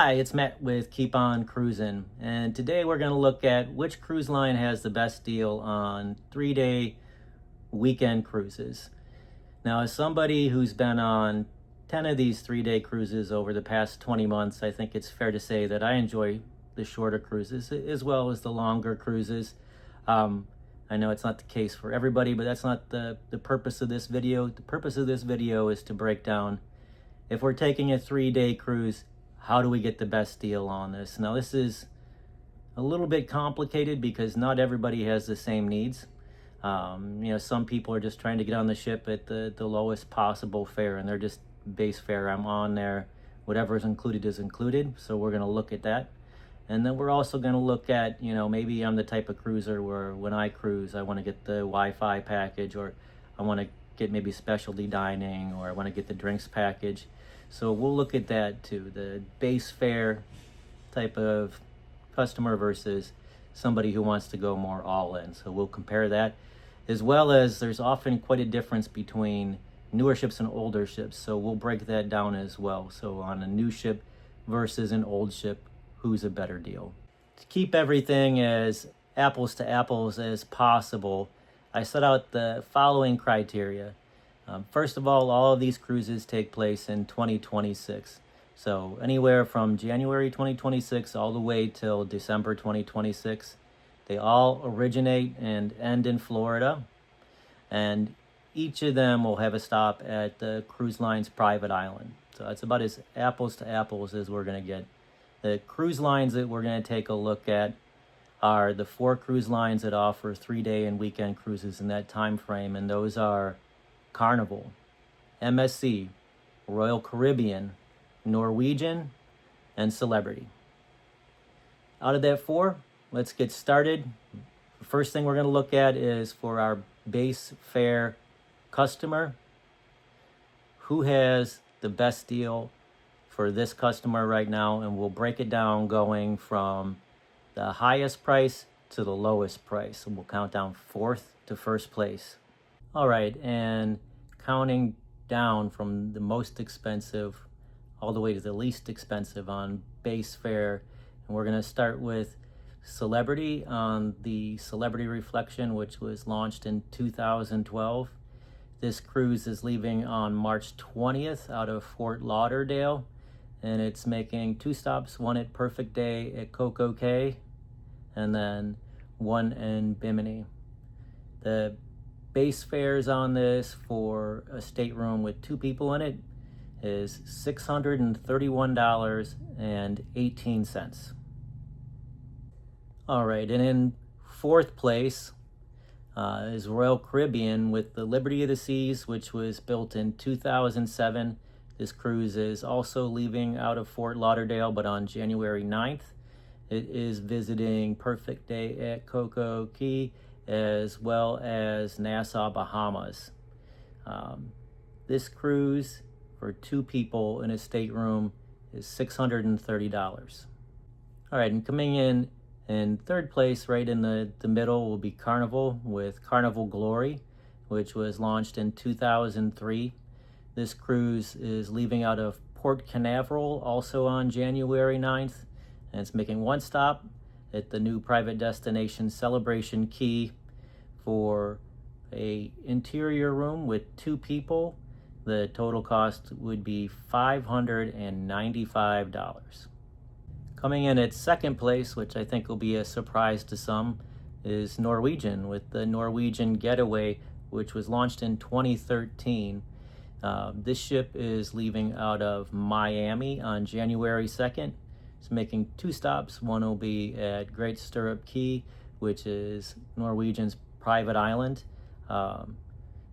Hi, it's Matt with Keep On Cruising, and today we're going to look at which cruise line has the best deal on 3-day weekend cruises. Now, as somebody who's been on 10 of these 3-day cruises over the past 20 months, I think it's fair to say that I enjoy the shorter cruises as well as the longer cruises. I know it's not the case for everybody, but that's not the purpose of this video. The purpose of this video is to break down, if we're taking a 3-day cruise, how do we get the best deal on this? Now, this is a little bit complicated because not everybody has the same needs. Some people are just trying to get on the ship at the lowest possible fare, and they're just base fare. I'm on there. Whatever is included is included. So we're going to look at that. And then we're also going to look at, maybe I'm the type of cruiser where when I cruise, I want to get the Wi-Fi package, or I want to get maybe specialty dining, or I want to get the drinks package. So we'll look at that too, the base fare type of customer versus somebody who wants to go more all in. So we'll compare that, as well as there's often quite a difference between newer ships and older ships. So we'll break that down as well. So on a new ship versus an old ship, who's a better deal? To keep everything as apples to apples as possible, I set out the following criteria. First of all of these cruises take place in 2026. So anywhere from January 2026 all the way till December 2026. They all originate and end in Florida. And each of them will have a stop at the cruise line's private island. So that's about as apples to apples as we're going to get. The cruise lines that we're going to take a look at are the 4 cruise lines that offer 3-day and weekend cruises in that time frame, and those are Carnival, MSC, Royal Caribbean, Norwegian, and Celebrity. Out of that 4, let's get started. The first thing we're going to look at is for our base fare customer, who has the best deal for this customer right now, and we'll break it down going from the highest price to the lowest price. And we'll count down 4th to 1st place. All right, and counting down from the most expensive all the way to the least expensive on base fare. And we're going to start with Celebrity on the Celebrity Reflection, which was launched in 2012. This cruise is leaving on March 20th out of Fort Lauderdale, and it's making 2 stops, one at Perfect Day at Coco Cay, and then one in Bimini. The base fares on this for a stateroom with 2 people in it is $631.18. All right, and in 4th place is Royal Caribbean with the Liberty of the Seas, which was built in 2007. This cruise is also leaving out of Fort Lauderdale, but on January 9th. It is visiting Perfect Day at Coco Cay, as well as Nassau, Bahamas. This cruise for 2 people in a stateroom is $630. All right, and coming in 3rd place, right in the middle, will be Carnival with Carnival Glory, which was launched in 2003. This cruise is leaving out of Port Canaveral also on January 9th, and it's making 1 stop at the new private destination Celebration Key for a interior room with 2 people. The total cost would be $595. Coming in at 2nd place, which I think will be a surprise to some, is Norwegian with the Norwegian Getaway, which was launched in 2013. This ship is leaving out of Miami on January 2nd. It's making 2 stops. One will be at Great Stirrup Cay, which is Norwegian's private island. And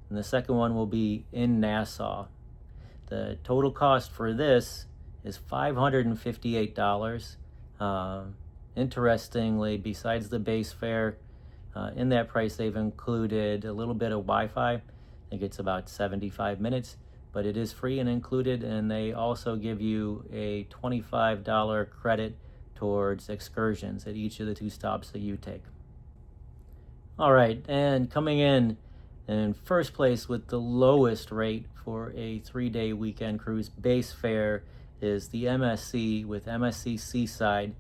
the second one will be in Nassau. The total cost for this is $558. Interestingly, besides the base fare, in that price they've included a little bit of Wi-Fi. I think it's about 75 minutes, but it is free and included, and they also give you a $25 credit towards excursions at each of the 2 stops that you take. All right, and coming in 1st place with the lowest rate for a 3-day weekend cruise base fare is the MSC with MSC Seaside.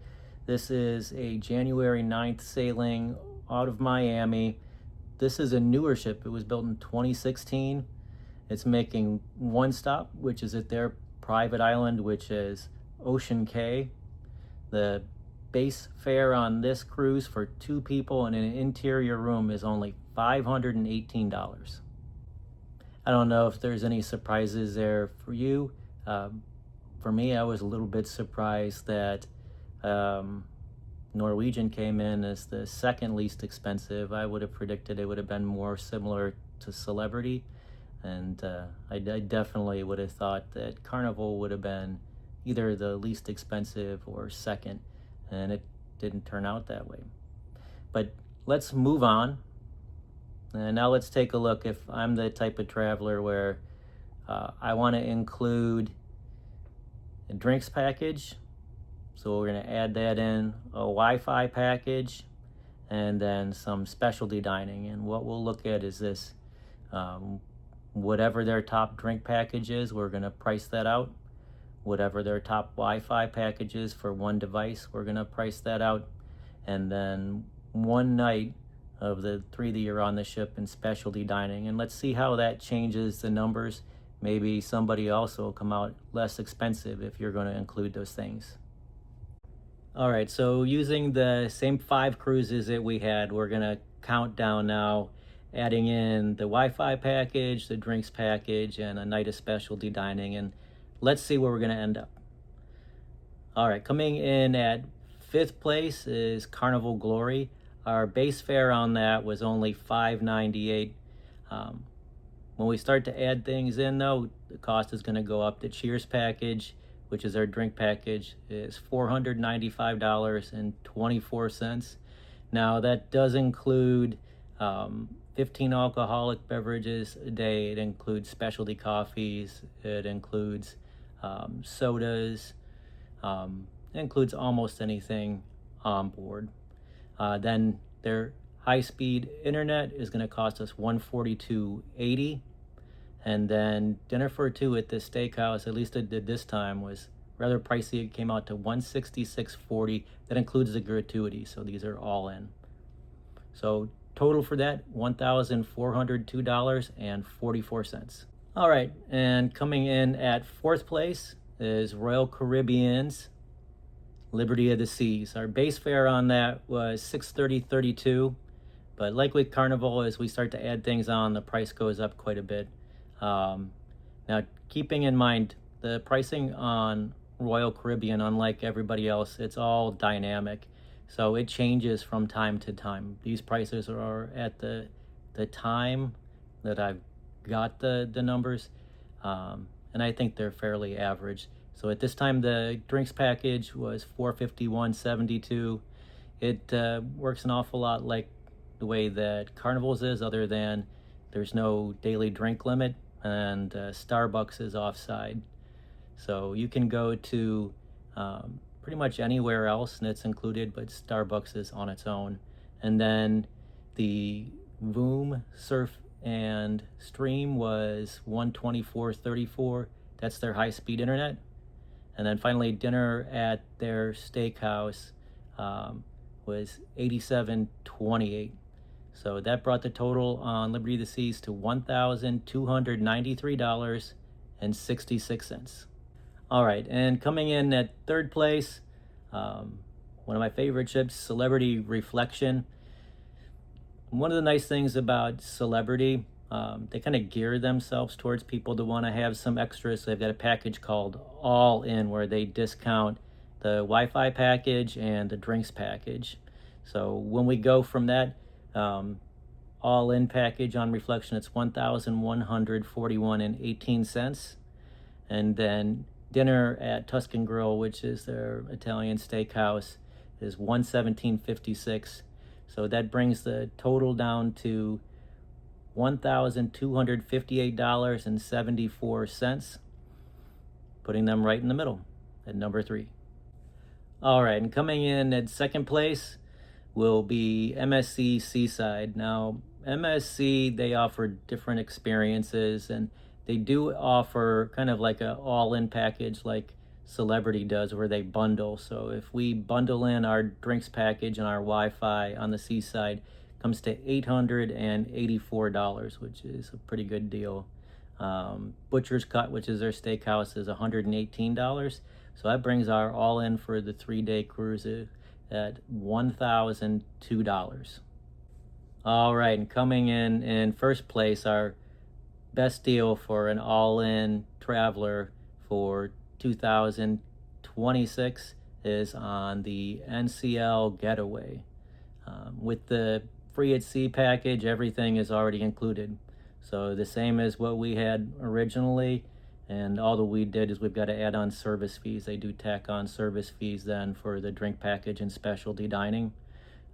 This is a January 9th sailing out of Miami. This is a newer ship. It was built in 2016. It's making one stop, which is at their private island, which is Ocean Cay. The base fare on this cruise for 2 people in an interior room is only $518. I don't know if there's any surprises there for you. For me, I was a little bit surprised that Norwegian came in as the second least expensive. I would have predicted it would have been more similar to Celebrity, and I definitely would have thought that Carnival would have been either the least expensive or second, and it didn't turn out that way. But let's move on, and now let's take a look if I'm the type of traveler where I want to include a drinks package. So we're going to add that in, a Wi-Fi package, and then some specialty dining. And what we'll look at is this. Whatever their top drink package is, we're going to price that out. Whatever their top Wi-Fi package is for one device, we're going to price that out. And then one night of the 3 that you're on the ship in specialty dining. And let's see how that changes the numbers. Maybe somebody else will come out less expensive if you're going to include those things. All right, so using the same 5 cruises that we had, we're going to count down now, adding in the Wi-Fi package, the drinks package, and a night of specialty dining. And let's see where we're going to end up. All right, coming in at 5th place is Carnival Glory. Our base fare on that was only $598. When we start to add things in, though, the cost is going to go up. The Cheers package, which is our drink package, is $495.24. Now, that does include 15 alcoholic beverages a day. It includes specialty coffees. It includes sodas. It includes almost anything on board. Then their high-speed internet is going to cost us $142.80. And then dinner for 2 at this steakhouse, at least it did this time, was rather pricey. It came out to $166.40. That includes the gratuity, so these are all in. So total for that, $1,402.44. All right, and coming in at 4th place is Royal Caribbean's Liberty of the Seas. Our base fare on that was $630.32, but like with Carnival, as we start to add things on, the price goes up quite a bit. Now, keeping in mind the pricing on Royal Caribbean, unlike everybody else, it's all dynamic, so it changes from time to time. These prices are at the time that I've got the numbers, and I think they're fairly average. So at this time, the drinks package was $451.72. It works an awful lot like the way that Carnival's is, other than there's no daily drink limit, and Starbucks is offside. So you can go to pretty much anywhere else and it's included, but Starbucks is on its own. And then the Voom, Surf, and Stream was $124.34. That's their high-speed internet. And then finally, dinner at their steakhouse was $87.28. So that brought the total on Liberty of the Seas to $1,293.66. All right, and coming in at 3rd place, one of my favorite ships, Celebrity Reflection. One of the nice things about Celebrity, they kind of gear themselves towards people that want to have some extras. So they've got a package called All In, where they discount the Wi-Fi package and the drinks package. So when we go from that all-in package on Reflection, it's $1,141.18. And then dinner at Tuscan Grill, which is their Italian steakhouse, is $117.56. So that brings the total down to $1,258.74, putting them right in the middle at number 3. All right, and coming in at 2nd place will be MSC Seaside. Now, MSC, they offer different experiences, and they do offer kind of like a all-in package like Celebrity does, where they bundle. So if we bundle in our drinks package and our Wi-Fi on the seaside, it comes to $884, which is a pretty good deal. Butcher's Cut, which is their steakhouse, is $118. So that brings our all-in for the 3-day cruise at $1,002. All right, and coming in first place, our best deal for an all-in traveler for 2026 is on the NCL Getaway. With the free at sea package, everything is already included. So the same as what we had originally, and all that we did is we've got to add on service fees. They do tack on service fees then for the drink package and specialty dining.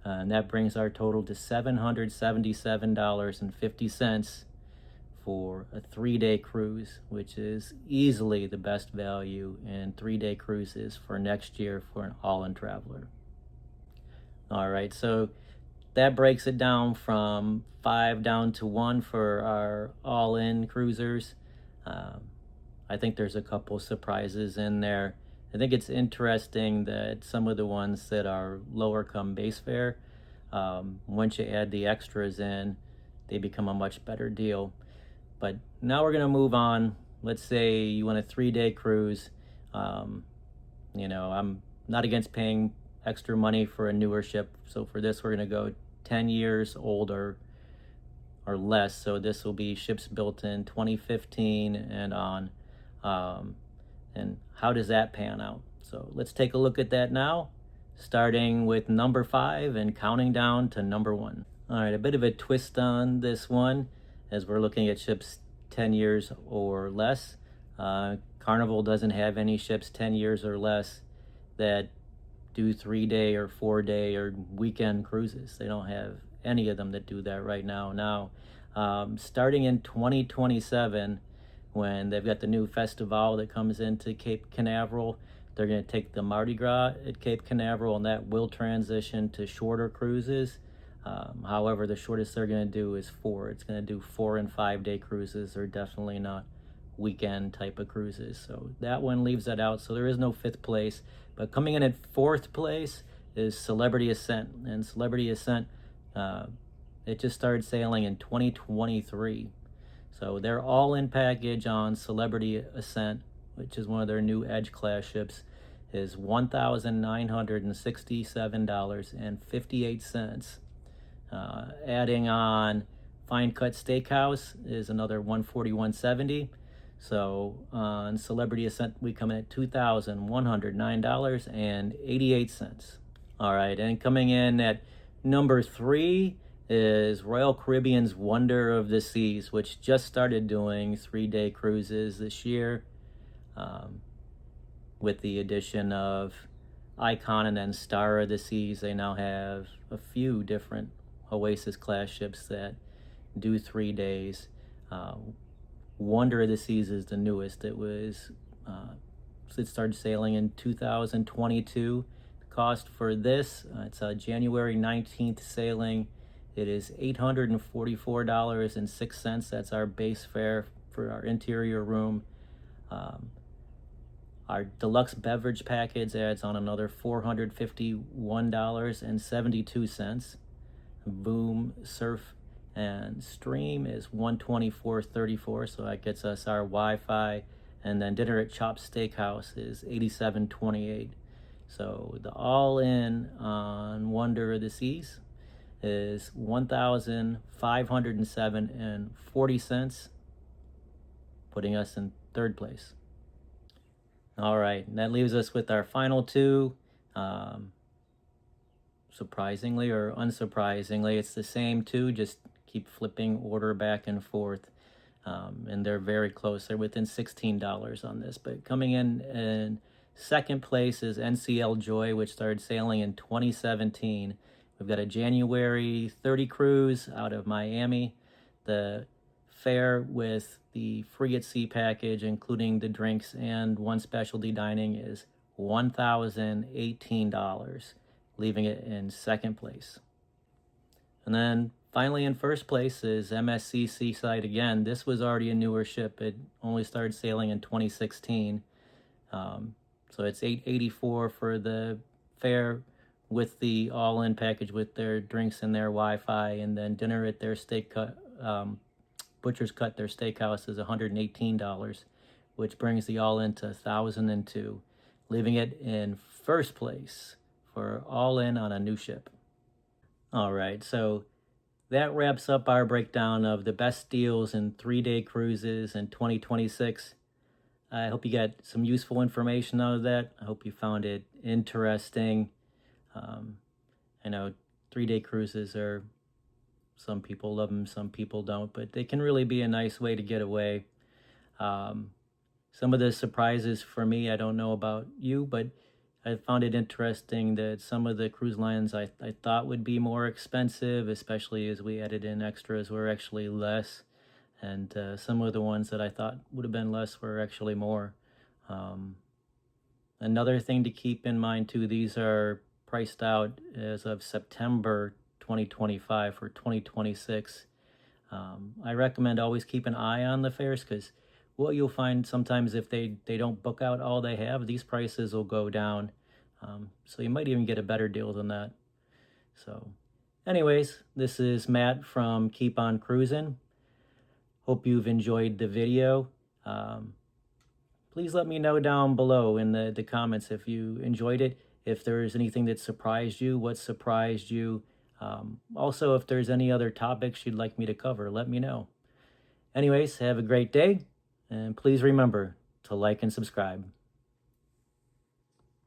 And that brings our total to $777.50 for a 3-day cruise, which is easily the best value in 3-day cruises for next year for an all-in traveler. All right, so that breaks it down from 5 down to 1 for our all-in cruisers. I think there's a couple surprises in there. I think it's interesting that some of the ones that are lower come base fare, once you add the extras in, they become a much better deal. But now we're going to move on. Let's say you want a 3-day cruise. I'm not against paying extra money for a newer ship. So for this, we're going to go 10 years older or less. So this will be ships built in 2015 and on. And how does that pan out? So let's take a look at that now, starting with number 5 and counting down to number 1. All right, a bit of a twist on this one, as we're looking at ships 10 years or less. Carnival doesn't have any ships 10 years or less that do 3-day or 4-day or weekend cruises. They don't have any of them that do that right now. Starting in 2027, when they've got the new festival that comes into Cape Canaveral, they're going to take the Mardi Gras at Cape Canaveral, and that will transition to shorter cruises. However, the shortest they're going to do is 4. It's going to do 4 and 5-day cruises. They're definitely not weekend type of cruises. So that one leaves that out. So there is no 5th place. But coming in at 4th place is Celebrity Ascent. And Celebrity Ascent, it just started sailing in 2023. So their all-in package on Celebrity Ascent, which is one of their new Edge class ships, is $1,967.58. Adding on Fine Cut Steakhouse is another $141.70. So on Celebrity Ascent, we come in at $2,109.88. All right, and coming in at number 3 is Royal Caribbean's Wonder of the Seas, which just started doing 3-day cruises this year, with the addition of Icon and then Star of the Seas. They now have a few different Oasis class ships that do 3 days. Wonder of the Seas is the newest. It started sailing in 2022. The cost for this, it's a January 19th sailing. It is $844.06. That's our base fare for our interior room. Our deluxe beverage package adds on another $451.72. Boom, Surf, and Stream is $124.34. So that gets us our Wi-Fi. And then dinner at Chop Steakhouse is $87.28. So the all-in on Wonder of the Seas is $1,507.40, putting us in 3rd place. All right, and that leaves us with our final 2. Surprisingly or unsurprisingly, it's the same 2, just keep flipping order back and forth. And they're very close. They're within $16 on this. But coming in 2nd place is NCL Joy, which started sailing in 2017. We've got a January 30 cruise out of Miami. The fare with the free at sea package, including the drinks and one specialty dining, is $1,018, leaving it in 2nd place. And then finally in 1st place is MSC Seaside again. This was already a newer ship. It only started sailing in 2016. So it's $8.84 for the fare with the all-in package with their drinks and their Wi-Fi, and then dinner at their Butcher's Cut, their steakhouse, is $118, which brings the all-in to $1,002, leaving it in first place for all-in on a new ship. All right, so that wraps up our breakdown of the best deals in 3-day cruises in 2026. I hope you got some useful information out of that. I hope you found it interesting. I know 3-day cruises are, some people love them, some people don't, but they can really be a nice way to get away. Some of the surprises for me, I don't know about you, but I found it interesting that some of the cruise lines I thought would be more expensive, especially as we added in extras, were actually less. And some of the ones that I thought would have been less were actually more. Another thing to keep in mind too, these are priced out as of September 2025 for 2026. I recommend always keep an eye on the fares, because what you'll find sometimes, if they don't book out all they have, these prices will go down. So you might even get a better deal than that. So anyways, this is Matt from Keep On Cruising. Hope you've enjoyed the video. Please let me know down below in the comments if you enjoyed it, if there's anything that surprised you, what surprised you. Also, if there's any other topics you'd like me to cover, let me know. Anyways, have a great day, and please remember to like and subscribe.